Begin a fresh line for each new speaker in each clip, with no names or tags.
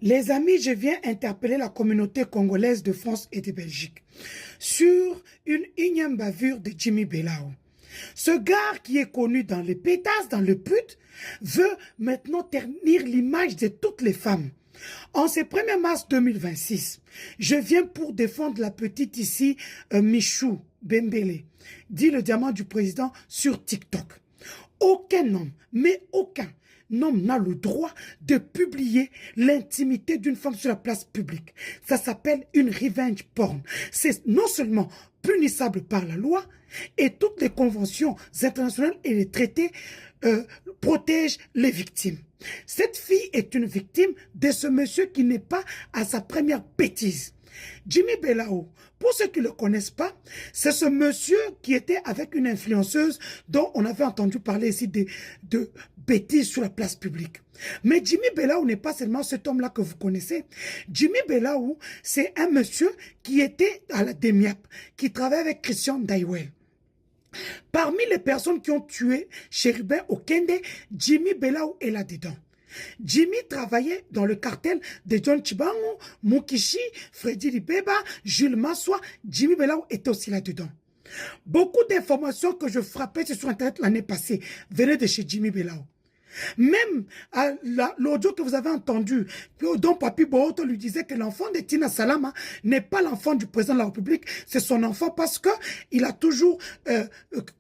Les amis, je viens interpeller la communauté congolaise de France et de Belgique sur une énième bavure de Jimmy Belao. Ce gars qui est connu dans les pétasses, dans le pute, veut maintenant ternir l'image de toutes les femmes. En ce 1er mars 2026, je viens pour défendre la petite ici, Michou Bembele, dit le diamant du président sur TikTok. Aucun homme, mais aucun homme n'a le droit de publier l'intimité d'une femme sur la place publique. Ça s'appelle une revenge porn. C'est non seulement punissable par la loi, et toutes les conventions internationales et les traités protègent les victimes. Cette fille est une victime de ce monsieur qui n'est pas à sa première bêtise. Jimmy Belao, pour ceux qui ne le connaissent pas, c'est ce monsieur qui était avec une influenceuse dont on avait entendu parler ici de bêtises sur la place publique. Mais Jimmy Belao n'est pas seulement cet homme-là que vous connaissez. Jimmy Belao, c'est un monsieur qui était à la DEMIAP, qui travaille avec Christian Daiwel. Parmi les personnes qui ont tué Chérubin Okende, Jimmy Belao est là-dedans. Jimmy travaillait dans le cartel de John Chibango, Mukishi, Freddy Libeba, Jules Massoua. Jimmy Belao était aussi là-dedans. Beaucoup d'informations que je frappais sur Internet l'année passée venaient de chez Jimmy Belao. Même l'audio que vous avez entendu, dont Papi Bohoto lui disait que l'enfant de Tina Salama n'est pas l'enfant du président de la République, c'est son enfant parce qu'il a toujours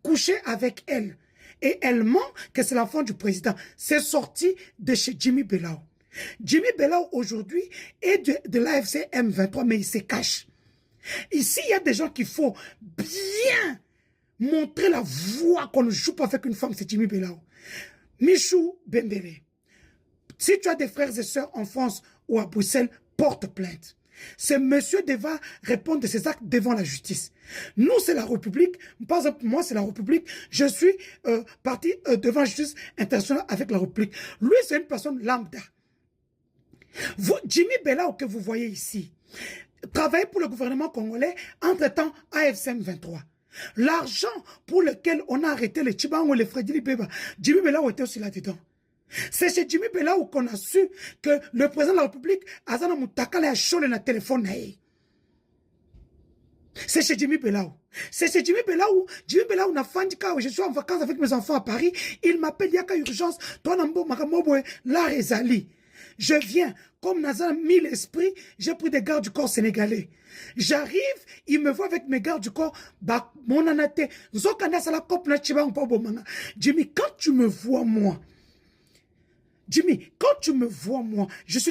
couché avec elle. Et elle ment que c'est l'enfant du président. C'est sorti de chez Jimmy Belao. Jimmy Belao aujourd'hui est de l'AFC M23, mais il se cache. Ici, il y a des gens qu'il faut bien montrer la voix qu'on ne joue pas avec une femme, c'est Jimmy Belao. Michou Bembele, si tu as des frères et sœurs en France ou à Bruxelles, porte plainte. Ce monsieur devra répondre de ses actes devant la justice. Nous, c'est la République. Par exemple, moi, c'est la République. Je suis parti devant la justice internationale avec la République. Lui, c'est une personne lambda. Jimmy Belao, que vous voyez ici, travaille pour le gouvernement congolais, entre-temps, AFCM 23. L'argent pour lequel on a arrêté les Chibango, les Freddy Libeba, Jimmy Belao était aussi là-dedans. C'est chez Jimmy Belao qu'on a su que le président de la République, Azana Moutakale, a chôlé dans le téléphone. C'est chez Jimmy Belao. C'est chez Jimmy Belao. Jimmy Belao n'a pas dit que je suis en vacances avec mes enfants à Paris. Il m'appelle, il y a qu'à urgence. Toi, Nambo, Makamoboe, la Rezali. Je viens, comme Nazan mis l'esprit, j'ai pris des gardes du corps sénégalais. J'arrive, il me voit avec mes gardes du corps, bah, mon anate, Jimmy, quand tu me vois, moi, je suis